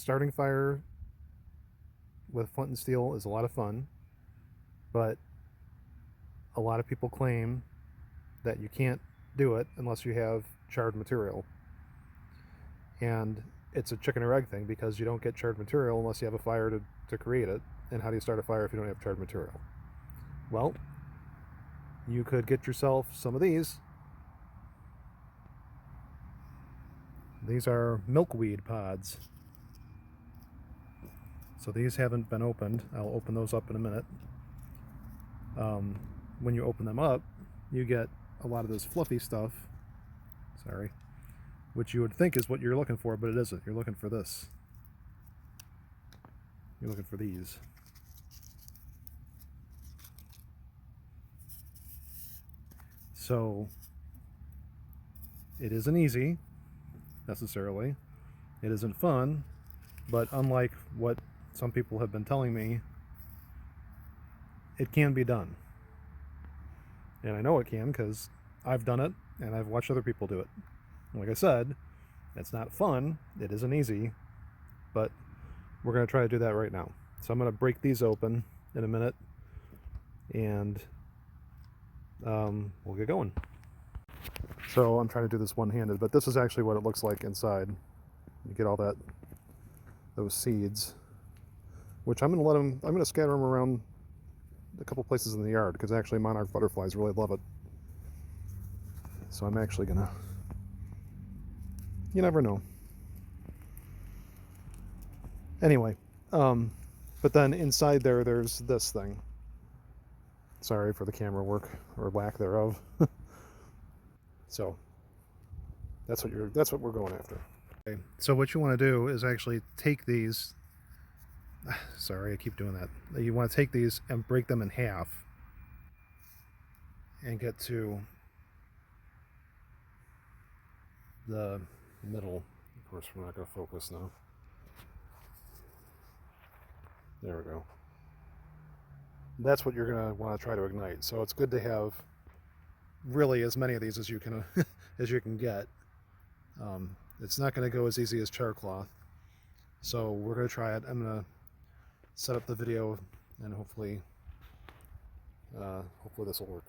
starting fire with flint and steel is a lot of fun, but a lot of people claim that you can't do it unless you have charred material. And it's a chicken or egg thing, because you don't get charred material unless you have a fire to create it. And how do you start a fire if you don't have charred material? Well, you could get yourself some of these. These are milkweed pods. So these haven't been opened. I'll open those up in a minute. When you open them up, you get a lot of this fluffy stuff. Sorry. Which you would think is what you're looking for, but it isn't. You're looking for this. You're looking for these. So it isn't easy, necessarily. It isn't fun, but unlike what some people have been telling me, it can be done. And I know it can because I've done it and I've watched other people do it. Like I said, it's not fun, it isn't easy, but we're going to try to do that right now. So I'm going to break these open in a minute, and we'll get going. So I'm trying to do this one-handed, but this is actually what it looks like inside. You get all those seeds, which I'm going to scatter them around a couple places in the yard, because actually monarch butterflies really love it. So I'm actually gonna, you never know. Anyway, but then inside there's this thing. Sorry for the camera work, or lack thereof. So that's what we're going after. Okay, so what you want to do is actually take these. Sorry, I keep doing that. You want to take these and break them in half, and get to the middle. Of course, we're not going to focus now. There we go. That's what you're going to want to try to ignite. So it's good to have really as many of these as you can as you can get. It's not going to go as easy as char cloth, so we're going to try it. I'm going to set up the video, and hopefully this will work.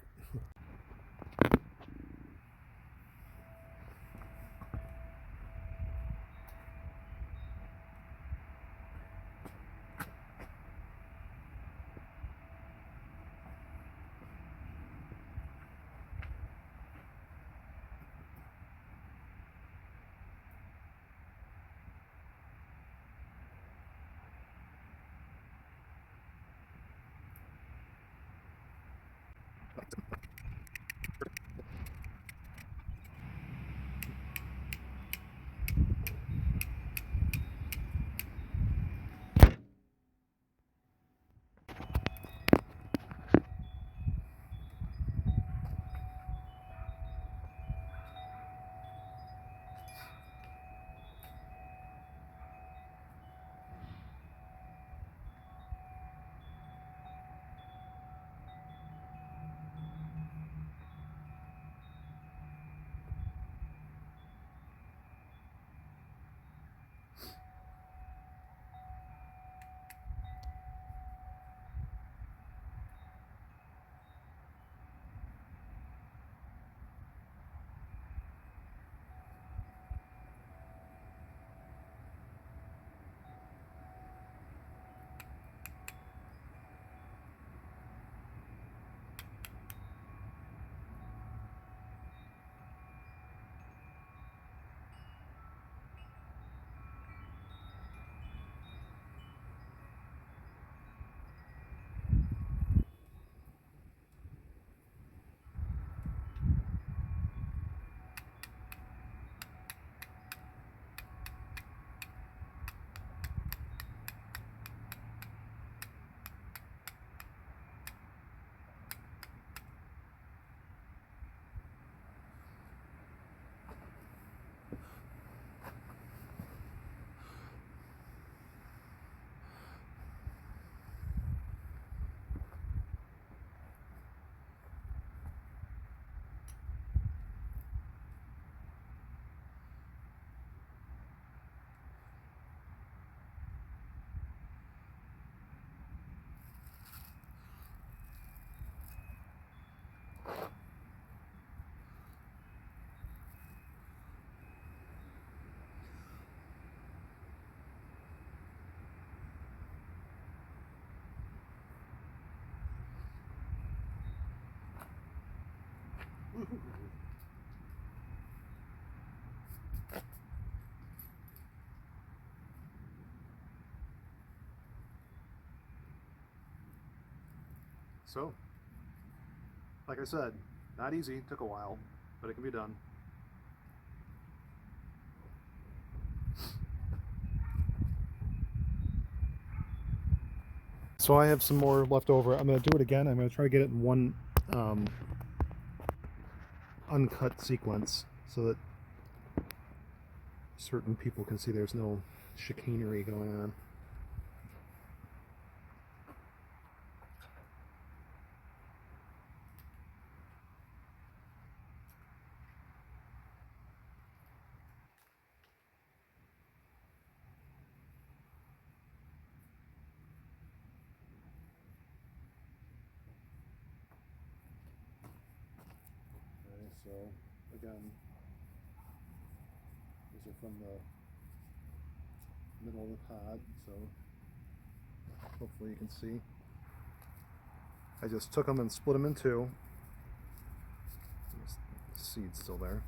So, like I said, not easy, took a while, but it can be done. So I have some more left over. I'm going to do it again. I'm going to try to get it in one uncut sequence so that certain people can see there's no chicanery going on. Okay, so again, these are from the middle of the pod, so hopefully you can see. I just took them and split them in two. The seed's still there.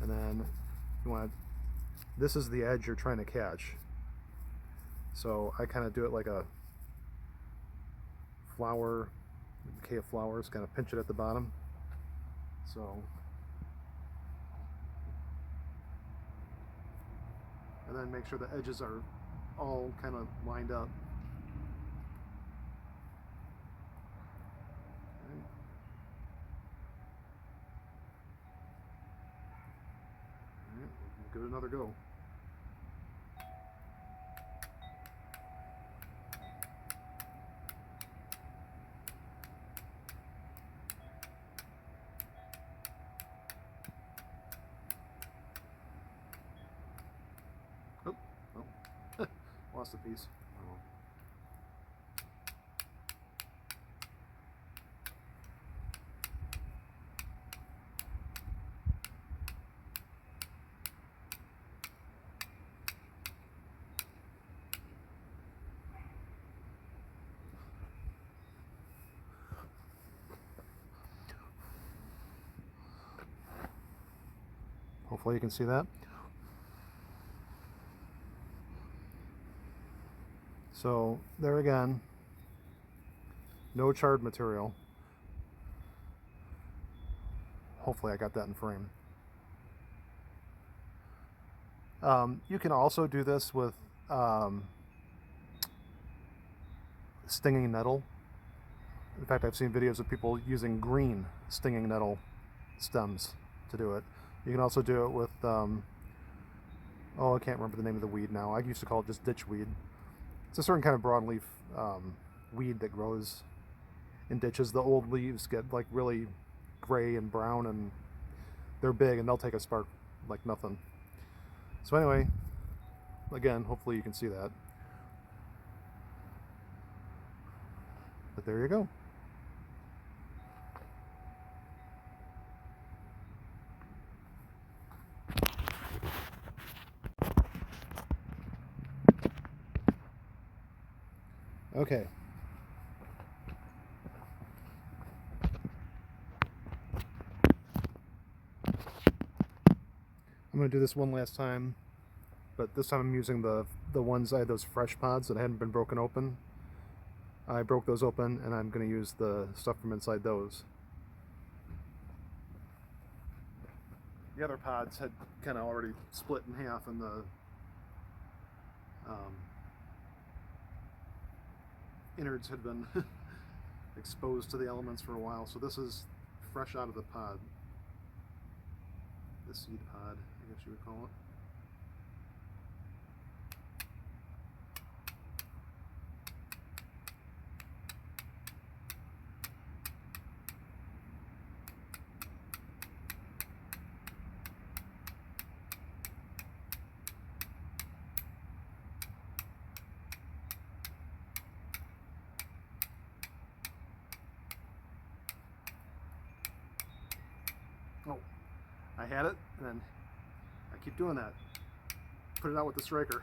And then you want to, this is the edge you're trying to catch. So I kind of do it like a flower, bouquet of flowers, kind of pinch it at the bottom. So, and then make sure the edges are all kind of lined up. Okay. All right, we'll give it another go. Oh, lost a piece. Oh. Hopefully you can see that. So there again, no charred material. Hopefully I got that in frame. You can also do this with stinging nettle. In fact, I've seen videos of people using green stinging nettle stems to do it. You can also do it with, oh, I can't remember the name of the weed now. I used to call it just ditchweed. It's a certain kind of broadleaf weed that grows in ditches. The old leaves get like really gray and brown, and they're big, and they'll take a spark like nothing. So anyway, again, hopefully you can see that. But there you go. Okay. I'm going to do this one last time, but this time I'm using the ones, I had those fresh pods that hadn't been broken open. I broke those open, and I'm going to use the stuff from inside those. The other pods had kind of already split in half, and the innards had been exposed to the elements for a while. So this is fresh out of the pod, the seed pod, I guess you would call it. Oh, I had it, and then I keep doing that. Put it out with the striker.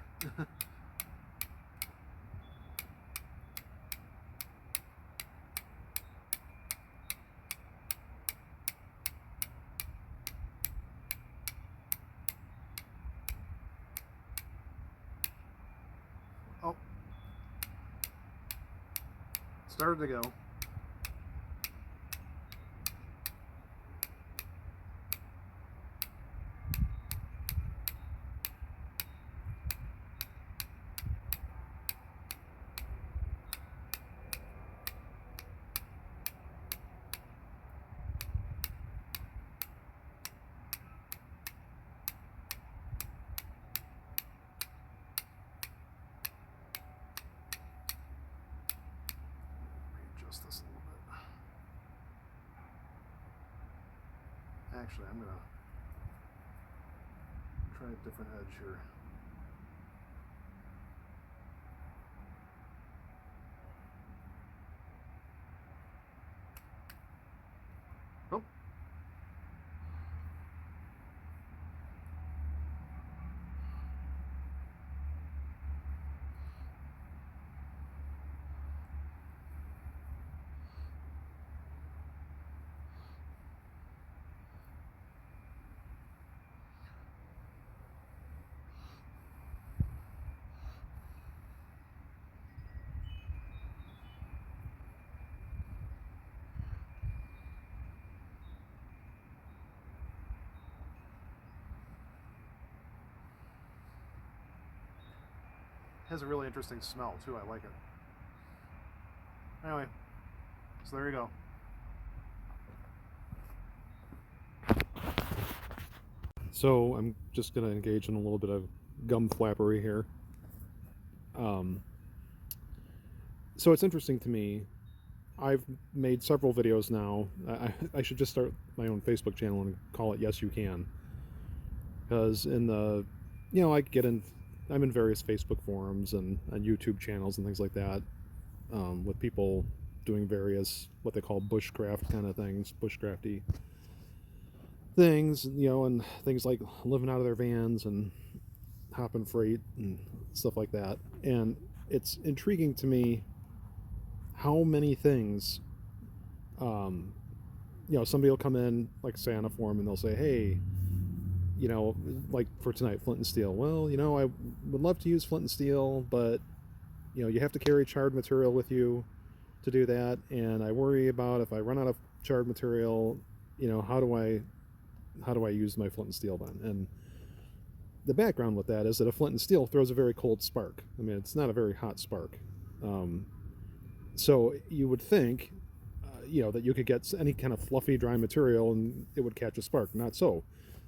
started to go. Adjust this a little bit. Actually, I'm gonna try a different edge here. Oh. Has a really interesting smell too. I like it. Anyway, so there you go. So I'm just going to engage in a little bit of gum flappery here. So it's interesting to me. I've made several videos now. I should just start my own Facebook channel and call it Yes You Can. Because in the, I'm in various Facebook forums and YouTube channels and things like that, with people doing various, what they call bushcraft kind of things, bushcrafty things, and things like living out of their vans and hopping freight and stuff like that. And it's intriguing to me how many things, somebody will come in, like say on a forum, and they'll say, hey, like for tonight, Flint and steel. Well, I would love to use Flint and steel, but you have to carry charred material with you to do that, and I worry about if I run out of charred material, how do I use my Flint and steel then? And the background with that is that a Flint and steel throws a very cold spark. I mean, it's not a very hot spark. So you would think, that you could get any kind of fluffy, dry material and it would catch a spark. Not so.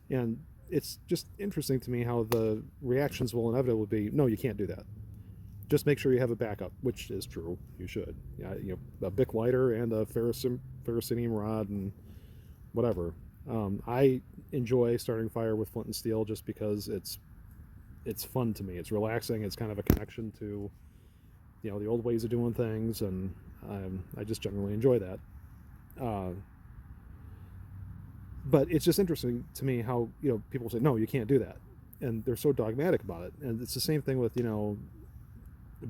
And it's just interesting to me how the reactions will inevitably be, no, you can't do that. Just make sure you have a backup, which is true. You should. Yeah, a Bic lighter and a ferrocenium rod and whatever. I enjoy starting fire with Flint and steel just because it's fun to me. It's relaxing. It's kind of a connection to the old ways of doing things, and I just generally enjoy that. But it's just interesting to me how people say, no, you can't do that, and they're so dogmatic about it. And it's the same thing with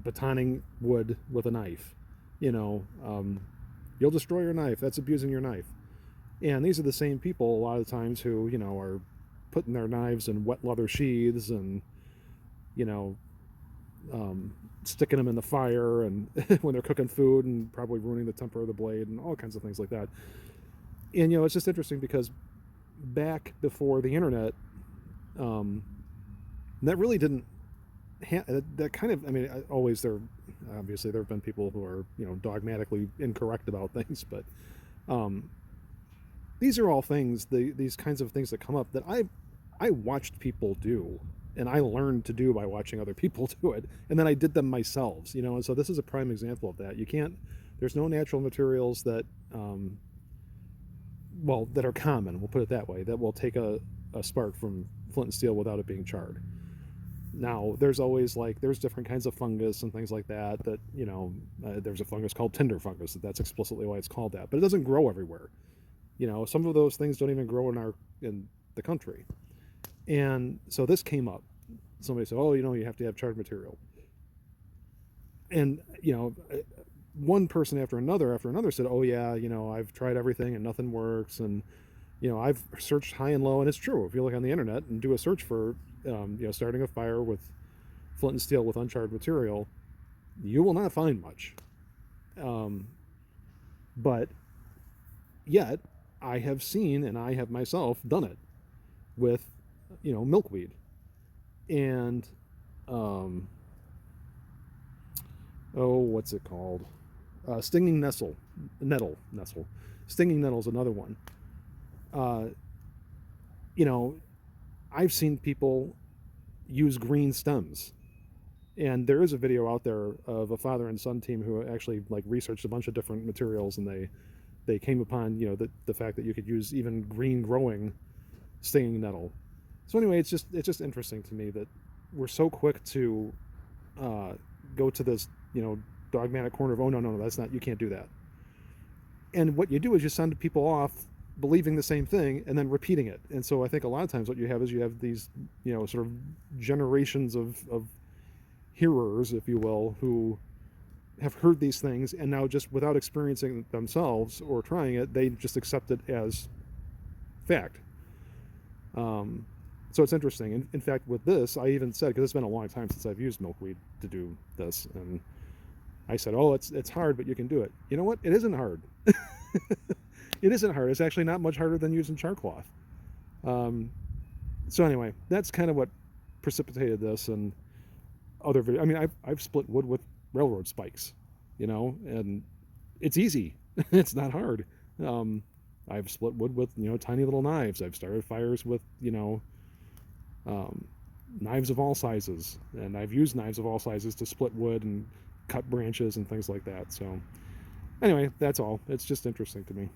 batoning wood with a knife. You'll destroy your knife. That's abusing your knife. And these are the same people a lot of times who are putting their knives in wet leather sheaths and sticking them in the fire and when they're cooking food and probably ruining the temper of the blade and all kinds of things like that. And it's just interesting because back before the internet, that really didn't that kind of, obviously there have been people who are dogmatically incorrect about things, but these are all things, these kinds of things that come up that I watched people do, and I learned to do by watching other people do it, and then I did them myself, and so this is a prime example of that. There's no natural materials that that are common, we'll put it that way, that will take a spark from flint and steel without it being charred. Now, there's always there's different kinds of fungus and things like that, there's a fungus called tinder fungus, that's explicitly why it's called that, but it doesn't grow everywhere. Some of those things don't even grow in the country. And so this came up. Somebody said, oh, you have to have charred material. And, one person after another said, oh yeah, I've tried everything and nothing works. And, I've searched high and low, and it's true. If you look on the internet and do a search for, starting a fire with flint and steel with uncharred material, you will not find much. But yet, I have seen and I have myself done it with, milkweed. And, um, what's it called? Stinging nettle. Stinging nettle is another one. Uh, you know, I've seen people use green stems, and there is a video out there of a father and son team who actually like researched a bunch of different materials, and they came upon the fact that you could use even green growing stinging nettle. So anyway, it's just interesting to me that we're so quick to go to this dogmatic corner of, oh no, that's not, you can't do that. And what you do is you send people off believing the same thing and then repeating it. And so I think a lot of times what you have is you have these sort of generations of hearers, if you will, who have heard these things, and now just without experiencing it themselves or trying it, they just accept it as fact. So it's interesting. In fact, with this, I even said, because it's been a long time since I've used milkweed to do this, and I said, oh, it's hard, but you can do it. You know what? It isn't hard. It isn't hard. It's actually not much harder than using char cloth. So anyway, that's kind of what precipitated this and other videos. I mean, I've split wood with railroad spikes, and it's easy. It's not hard. I've split wood with tiny little knives. I've started fires with knives of all sizes, and I've used knives of all sizes to split wood and cut branches and things like that. So anyway, that's all. It's just interesting to me.